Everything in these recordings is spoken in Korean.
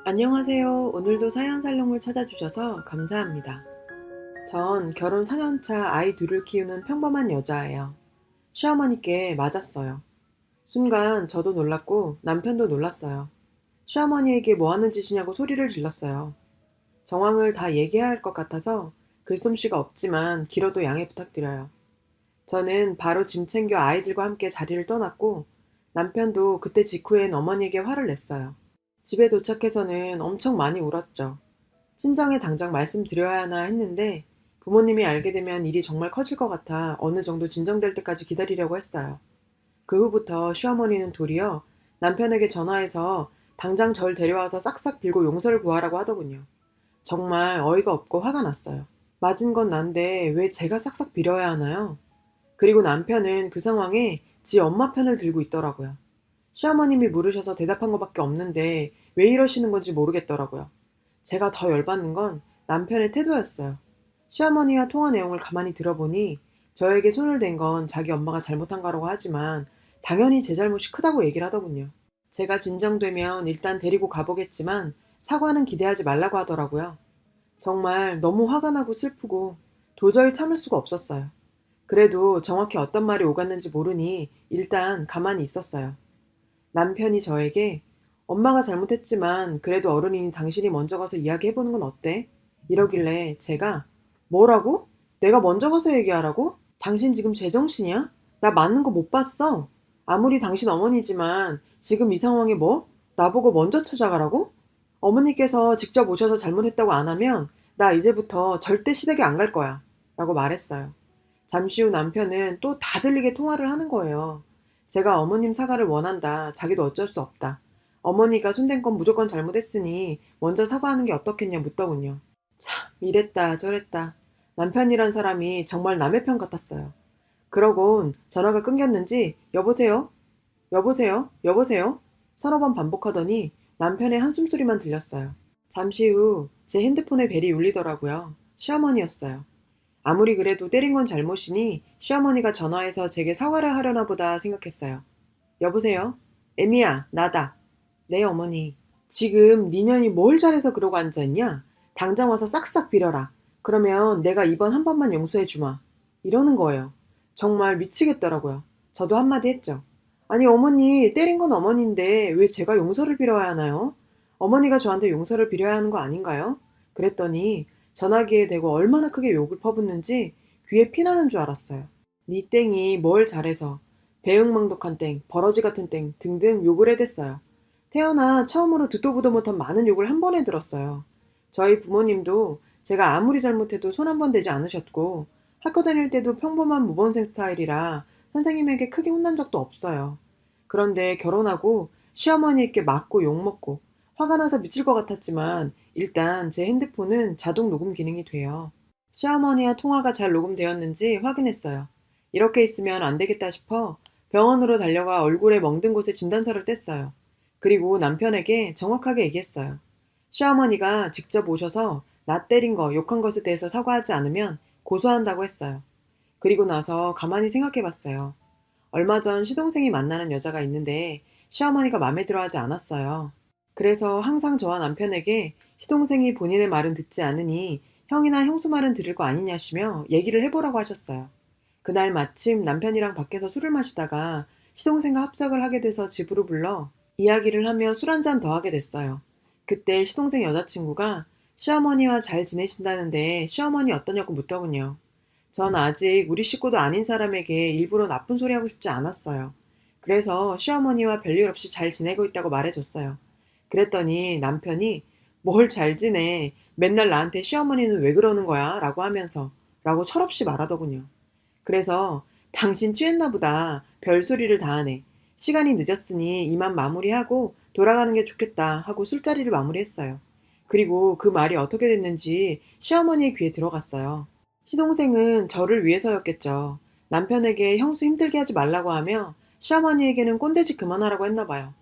안녕하세요. 오늘도 사연살롱을 찾아주셔서 감사합니다. 전 결혼 4년차 아이 둘을 키우는 평범한 여자예요. 시어머니께 맞았어요. 순간 저도 놀랐고 남편도 놀랐어요. 시어머니에게 뭐 하는 짓이냐고 소리를 질렀어요. 정황을 다 얘기해야 할 것 같아서 글솜씨가 없지만 길어도 양해 부탁드려요. 저는 바로 짐 챙겨 아이들과 함께 자리를 떠났고 남편도 그때 직후엔 어머니에게 화를 냈어요. 집에 도착해서는 엄청 많이 울었죠. 친정에 당장 말씀드려야 하나 했는데 부모님이 알게 되면 일이 정말 커질 것 같아 어느 정도 진정될 때까지 기다리려고 했어요. 그 후부터 시어머니는 도리어 남편에게 전화해서 당장 절 데려와서 싹싹 빌고 용서를 구하라고 하더군요. 정말 어이가 없고 화가 났어요. 맞은 건 난데 왜 제가 싹싹 빌어야 하나요? 그리고 남편은 그 상황에 지 엄마 편을 들고 있더라고요. 시어머님이 물으셔서 대답한 것밖에 없는데 왜 이러시는 건지 모르겠더라고요. 제가 더 열받는 건 남편의 태도였어요. 시어머니와 통화 내용을 가만히 들어보니 저에게 손을 댄 건 자기 엄마가 잘못한 거라고 하지만 당연히 제 잘못이 크다고 얘기를 하더군요. 제가 진정되면 일단 데리고 가보겠지만 사과는 기대하지 말라고 하더라고요. 정말 너무 화가 나고 슬프고 도저히 참을 수가 없었어요. 그래도 정확히 어떤 말이 오갔는지 모르니 일단 가만히 있었어요. 남편이 저에게 엄마가 잘못했지만 그래도 어른이니 당신이 먼저 가서 이야기해보는 건 어때? 이러길래 제가 뭐라고? 내가 먼저 가서 얘기하라고? 당신 지금 제정신이야? 나 맞는 거 못 봤어. 아무리 당신 어머니지만 지금 이 상황에 뭐? 나보고 먼저 찾아가라고? 어머니께서 직접 오셔서 잘못했다고 안 하면 나 이제부터 절대 시댁에 안 갈 거야. 라고 말했어요. 잠시 후 남편은 또 다 들리게 통화를 하는 거예요. 제가 어머님 사과를 원한다. 자기도 어쩔 수 없다. 어머니가 손댄 건 무조건 잘못했으니 먼저 사과하는 게 어떻겠냐 묻더군요. 참, 이랬다 저랬다. 남편이란 사람이 정말 남의 편 같았어요. 그러곤 전화가 끊겼는지 여보세요? 여보세요? 여보세요? 서너 번 반복하더니 남편의 한숨소리만 들렸어요. 잠시 후 제 핸드폰에 벨이 울리더라고요. 시어머니였어요. 아무리 그래도 때린 건 잘못이니 시어머니가 전화해서 제게 사과를 하려나 보다 생각했어요. 여보세요? 에미야, 나다. 네, 어머니. 지금 니년이 뭘 잘해서 그러고 앉아있냐? 당장 와서 싹싹 빌어라. 그러면 내가 이번 한 번만 용서해 주마. 이러는 거예요. 정말 미치겠더라고요. 저도 한마디 했죠. 아니, 어머니, 때린 건 어머니인데 왜 제가 용서를 빌어야 하나요? 어머니가 저한테 용서를 빌어야 하는 거 아닌가요? 그랬더니 전화기에 대고 얼마나 크게 욕을 퍼붓는지 귀에 피나는 줄 알았어요. 니 땡이 뭘 잘해서 배응망덕한 땡, 버러지 같은 땡 등등 욕을 해댔어요. 태어나 처음으로 듣도 보도 못한 많은 욕을 한 번에 들었어요. 저희 부모님도 제가 아무리 잘못해도 손 한 번 대지 않으셨고 학교 다닐 때도 평범한 무번생 스타일이라 선생님에게 크게 혼난 적도 없어요. 그런데 결혼하고 시어머니께 맞고 욕먹고 화가 나서 미칠 것 같았지만 일단 제 핸드폰은 자동 녹음 기능이 돼요. 시어머니와 통화가 잘 녹음되었는지 확인했어요. 이렇게 있으면 안 되겠다 싶어 병원으로 달려가 얼굴에 멍든 곳에 진단서를 뗐어요. 그리고 남편에게 정확하게 얘기했어요. 시어머니가 직접 오셔서 나 때린 거, 욕한 것에 대해서 사과하지 않으면 고소한다고 했어요. 그리고 나서 가만히 생각해 봤어요. 얼마 전 시동생이 만나는 여자가 있는데 시어머니가 마음에 들어 하지 않았어요. 그래서 항상 저와 남편에게 시동생이 본인의 말은 듣지 않으니 형이나 형수 말은 들을 거 아니냐시며 얘기를 해보라고 하셨어요. 그날 마침 남편이랑 밖에서 술을 마시다가 시동생과 합석을 하게 돼서 집으로 불러 이야기를 하며 술 한 잔 더 하게 됐어요. 그때 시동생 여자친구가 시어머니와 잘 지내신다는데 시어머니 어떠냐고 묻더군요. 전 아직 우리 식구도 아닌 사람에게 일부러 나쁜 소리 하고 싶지 않았어요. 그래서 시어머니와 별일 없이 잘 지내고 있다고 말해줬어요. 그랬더니 남편이 뭘 잘 지내. 맨날 나한테 시어머니는 왜 그러는 거야? 라고 하면서 라고 철없이 말하더군요. 그래서 당신 취했나 보다. 별소리를 다 하네. 시간이 늦었으니 이만 마무리하고 돌아가는 게 좋겠다 하고 술자리를 마무리했어요. 그리고 그 말이 어떻게 됐는지 시어머니의 귀에 들어갔어요. 시동생은 저를 위해서였겠죠. 남편에게 형수 힘들게 하지 말라고 하며 시어머니에게는 꼰대짓 그만하라고 했나 봐요.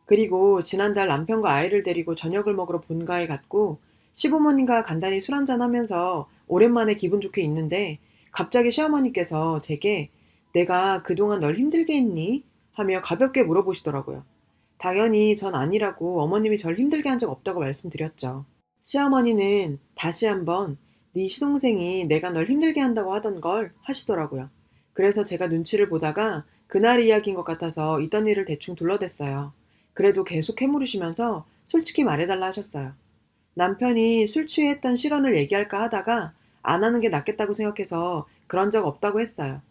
그리고 지난달 남편과 아이를 데리고 저녁을 먹으러 본가에 갔고 시부모님과 간단히 술 한잔 하면서 오랜만에 기분 좋게 있는데 갑자기 시어머니께서 제게 내가 그동안 널 힘들게 했니? 하며 가볍게 물어보시더라고요. 당연히 전 아니라고 어머님이 절 힘들게 한 적 없다고 말씀드렸죠. 시어머니는 다시 한번 네 시동생이 내가 널 힘들게 한다고 하던 걸 하시더라고요. 그래서 제가 눈치를 보다가 그날 이야기인 것 같아서 있던 일을 대충 둘러댔어요. 그래도 계속 캐물으시면서 솔직히 말해달라 하셨어요. 남편이 술 취해 했던 실언을 얘기할까 하다가 안 하는 게 낫겠다고 생각해서 그런 적 없다고 했어요.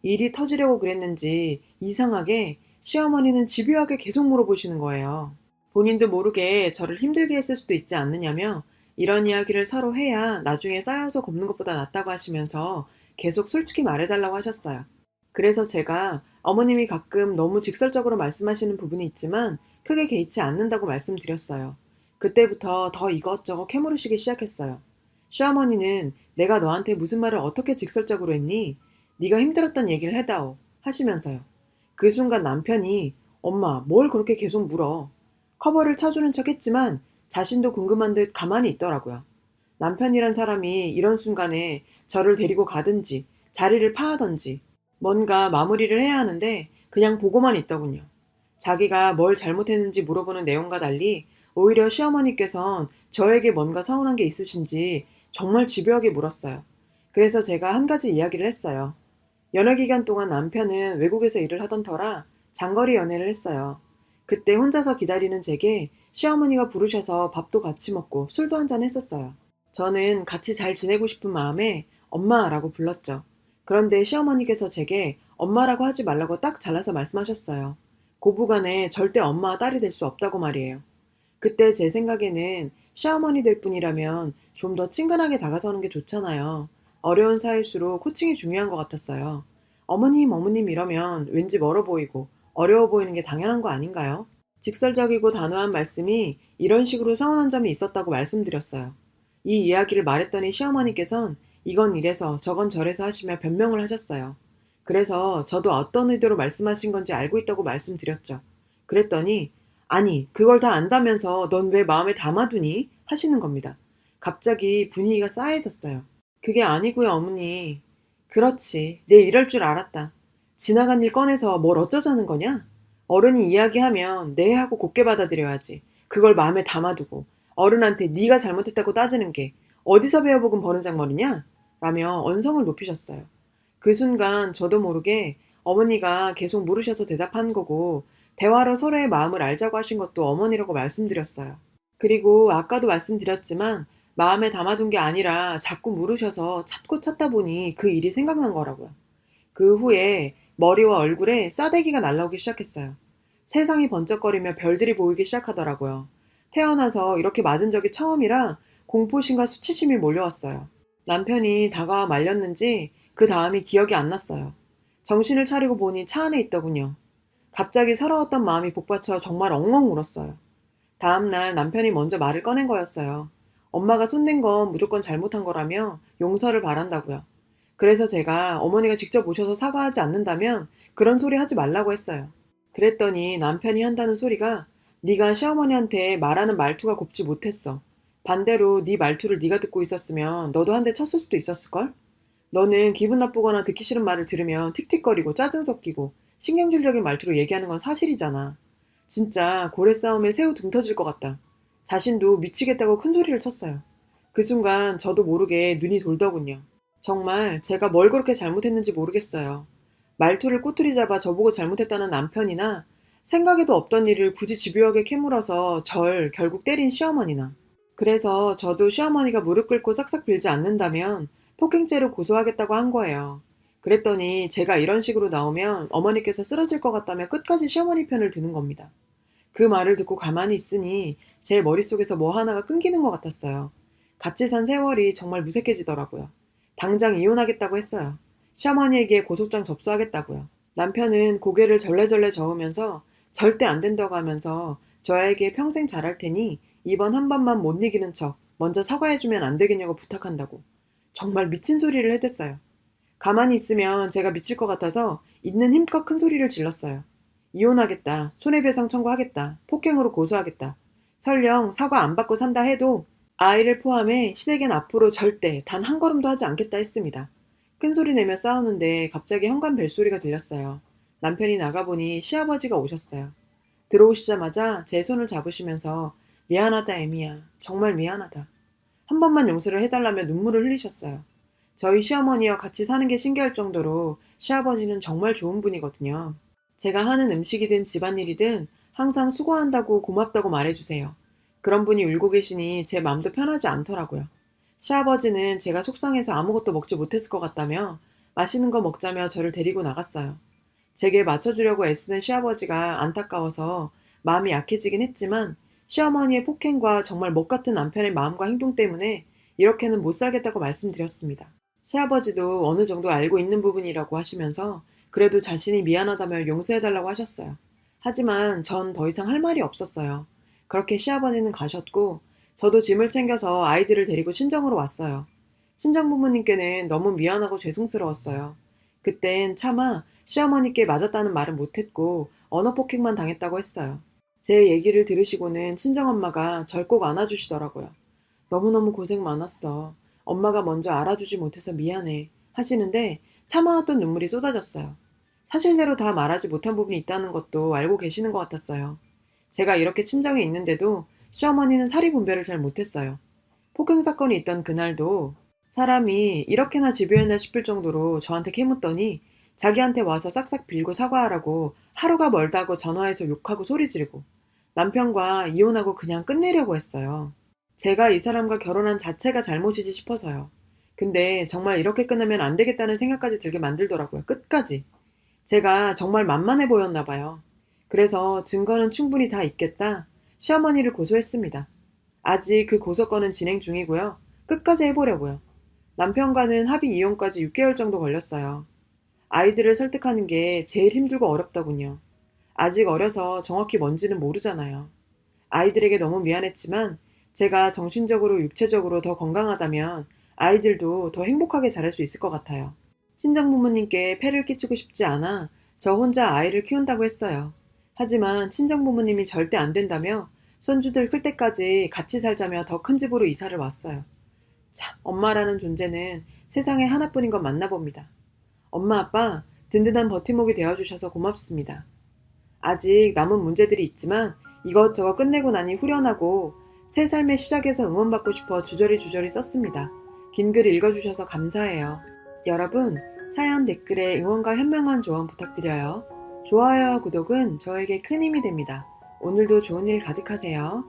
일이 터지려고 그랬는지 이상하게 시어머니는 집요하게 계속 물어보시는 거예요. 본인도 모르게 저를 힘들게 했을 수도 있지 않느냐며 이런 이야기를 서로 해야 나중에 쌓여서 곱는 것보다 낫다고 하시면서 계속 솔직히 말해달라고 하셨어요. 그래서 제가 어머님이 가끔 너무 직설적으로 말씀하시는 부분이 있지만 크게 개의치 않는다고 말씀드렸어요. 그때부터 더 이것저것 캐물으시기 시작했어요. 시어머니는 내가 너한테 무슨 말을 어떻게 직설적으로 했니? 네가 힘들었던 얘기를 해다오 하시면서요. 그 순간 남편이 엄마 뭘 그렇게 계속 물어. 커버를 쳐주는 척 했지만 자신도 궁금한 듯 가만히 있더라고요. 남편이란 사람이 이런 순간에 저를 데리고 가든지 자리를 파하든지 뭔가 마무리를 해야 하는데 그냥 보고만 있더군요. 자기가 뭘 잘못했는지 물어보는 내용과 달리 오히려 시어머니께선 저에게 뭔가 서운한 게 있으신지 정말 집요하게 물었어요. 그래서 제가 한 가지 이야기를 했어요. 연애 기간 동안 남편은 외국에서 일을 하던 터라 장거리 연애를 했어요. 그때 혼자서 기다리는 제게 시어머니가 부르셔서 밥도 같이 먹고 술도 한잔 했었어요. 저는 같이 잘 지내고 싶은 마음에 엄마라고 불렀죠. 그런데 시어머니께서 제게 엄마라고 하지 말라고 딱 잘라서 말씀하셨어요. 고부간에 절대 엄마와 딸이 될 수 없다고 말이에요. 그때 제 생각에는 시어머니 될 분이라면 좀 더 친근하게 다가서는 게 좋잖아요. 어려운 사이일수록 호칭이 중요한 것 같았어요. 어머님, 어머님 이러면 왠지 멀어 보이고 어려워 보이는 게 당연한 거 아닌가요? 직설적이고 단호한 말씀이 이런 식으로 서운한 점이 있었다고 말씀드렸어요. 이 이야기를 말했더니 시어머니께선 이건 이래서 저건 저래서 하시며 변명을 하셨어요. 그래서 저도 어떤 의도로 말씀하신 건지 알고 있다고 말씀드렸죠. 그랬더니 아니 그걸 다 안다면서 넌 왜 마음에 담아두니? 하시는 겁니다. 갑자기 분위기가 싸해졌어요. 그게 아니고요 어머니. 그렇지 내 이럴 줄 알았다. 지나간 일 꺼내서 뭘 어쩌자는 거냐? 어른이 이야기하면 네 하고 곱게 받아들여야지. 그걸 마음에 담아두고 어른한테 네가 잘못했다고 따지는 게 어디서 배워보긴 버른장머리냐? 라며 언성을 높이셨어요. 그 순간 저도 모르게 어머니가 계속 물으셔서 대답한 거고 대화로 서로의 마음을 알자고 하신 것도 어머니라고 말씀드렸어요. 그리고 아까도 말씀드렸지만 마음에 담아둔 게 아니라 자꾸 물으셔서 찾고 찾다 보니 그 일이 생각난 거라고요. 그 후에 머리와 얼굴에 싸대기가 날라오기 시작했어요. 세상이 번쩍거리며 별들이 보이기 시작하더라고요. 태어나서 이렇게 맞은 적이 처음이라 공포심과 수치심이 몰려왔어요. 남편이 다가와 말렸는지 그 다음이 기억이 안 났어요. 정신을 차리고 보니 차 안에 있더군요. 갑자기 서러웠던 마음이 복받쳐 정말 엉엉 울었어요. 다음날 남편이 먼저 말을 꺼낸 거였어요. 엄마가 손댄 건 무조건 잘못한 거라며 용서를 바란다고요. 그래서 제가 어머니가 직접 오셔서 사과하지 않는다면 그런 소리 하지 말라고 했어요. 그랬더니 남편이 한다는 소리가 네가 시어머니한테 말하는 말투가 곱지 못했어. 반대로 네 말투를 네가 듣고 있었으면 너도 한 대 쳤을 수도 있었을걸? 너는 기분 나쁘거나 듣기 싫은 말을 들으면 틱틱거리고 짜증 섞이고 신경질적인 말투로 얘기하는 건 사실이잖아. 진짜 고래 싸움에 새우 등 터질 것 같다. 자신도 미치겠다고 큰 소리를 쳤어요. 그 순간 저도 모르게 눈이 돌더군요. 정말 제가 뭘 그렇게 잘못했는지 모르겠어요. 말투를 꼬투리 잡아 저보고 잘못했다는 남편이나 생각에도 없던 일을 굳이 집요하게 캐물어서 절 결국 때린 시어머니나. 그래서 저도 시어머니가 무릎 꿇고 싹싹 빌지 않는다면 폭행죄로 고소하겠다고 한 거예요. 그랬더니 제가 이런 식으로 나오면 어머니께서 쓰러질 것 같다며 끝까지 시어머니 편을 드는 겁니다. 그 말을 듣고 가만히 있으니 제 머릿속에서 뭐 하나가 끊기는 것 같았어요. 같이 산 세월이 정말 무색해지더라고요. 당장 이혼하겠다고 했어요. 시어머니에게 고소장 접수하겠다고요. 남편은 고개를 절레절레 저으면서 절대 안 된다고 하면서 저에게 평생 잘할 테니 이번 한 번만 못 이기는 척 먼저 사과해주면 안 되겠냐고 부탁한다고. 정말 미친 소리를 해댔어요. 가만히 있으면 제가 미칠 것 같아서 있는 힘껏 큰 소리를 질렀어요. 이혼하겠다. 손해배상 청구하겠다. 폭행으로 고소하겠다. 설령 사과 안 받고 산다 해도 아이를 포함해 시댁엔 앞으로 절대 단 한 걸음도 하지 않겠다 했습니다. 큰 소리 내며 싸우는데 갑자기 현관 벨소리가 들렸어요. 남편이 나가보니 시아버지가 오셨어요. 들어오시자마자 제 손을 잡으시면서 미안하다 에미야. 정말 미안하다. 한 번만 용서를 해달라며 눈물을 흘리셨어요. 저희 시어머니와 같이 사는 게 신기할 정도로 시아버지는 정말 좋은 분이거든요. 제가 하는 음식이든 집안일이든 항상 수고한다고 고맙다고 말해주세요. 그런 분이 울고 계시니 제 마음도 편하지 않더라고요. 시아버지는 제가 속상해서 아무것도 먹지 못했을 것 같다며 맛있는 거 먹자며 저를 데리고 나갔어요. 제게 맞춰주려고 애쓰는 시아버지가 안타까워서 마음이 약해지긴 했지만 시어머니의 폭행과 정말 먹 같은 남편의 마음과 행동 때문에 이렇게는 못 살겠다고 말씀드렸습니다. 시아버지도 어느 정도 알고 있는 부분이라고 하시면서 그래도 자신이 미안하다며 용서해달라고 하셨어요. 하지만 전 더 이상 할 말이 없었어요. 그렇게 시아버지는 가셨고 저도 짐을 챙겨서 아이들을 데리고 친정으로 왔어요. 친정부모님께는 너무 미안하고 죄송스러웠어요. 그땐 차마 시어머니께 맞았다는 말은 못했고 언어폭행만 당했다고 했어요. 제 얘기를 들으시고는 친정엄마가 절 꼭 안아주시더라고요. 너무너무 고생 많았어. 엄마가 먼저 알아주지 못해서 미안해. 하시는데 참아왔던 눈물이 쏟아졌어요. 사실대로 다 말하지 못한 부분이 있다는 것도 알고 계시는 것 같았어요. 제가 이렇게 친정에 있는데도 시어머니는 사리 분별을 잘 못했어요. 폭행 사건이 있던 그날도 사람이 이렇게나 집요했나 싶을 정도로 저한테 캐묻더니 자기한테 와서 싹싹 빌고 사과하라고 하루가 멀다고 전화해서 욕하고 소리 지르고 남편과 이혼하고 그냥 끝내려고 했어요. 제가 이 사람과 결혼한 자체가 잘못이지 싶어서요. 근데 정말 이렇게 끝나면 안 되겠다는 생각까지 들게 만들더라고요. 끝까지. 제가 정말 만만해 보였나 봐요. 그래서 증거는 충분히 다 있겠다. 시어머니를 고소했습니다. 아직 그 고소건은 진행 중이고요. 끝까지 해보려고요. 남편과는 합의 이혼까지 6개월 정도 걸렸어요. 아이들을 설득하는 게 제일 힘들고 어렵더군요. 아직 어려서 정확히 뭔지는 모르잖아요. 아이들에게 너무 미안했지만 제가 정신적으로 육체적으로 더 건강하다면 아이들도 더 행복하게 자랄 수 있을 것 같아요. 친정부모님께 폐를 끼치고 싶지 않아 저 혼자 아이를 키운다고 했어요. 하지만 친정부모님이 절대 안 된다며 손주들 클 때까지 같이 살자며 더 큰 집으로 이사를 왔어요. 참, 엄마라는 존재는 세상에 하나뿐인 건 맞나 봅니다. 엄마, 아빠, 든든한 버팀목이 되어주셔서 고맙습니다. 아직 남은 문제들이 있지만 이것저것 끝내고 나니 후련하고 새 삶의 시작에서 응원받고 싶어 주저리 썼습니다. 긴 글 읽어주셔서 감사해요. 여러분, 사연 댓글에 응원과 현명한 조언 부탁드려요. 좋아요와 구독은 저에게 큰 힘이 됩니다. 오늘도 좋은 일 가득하세요.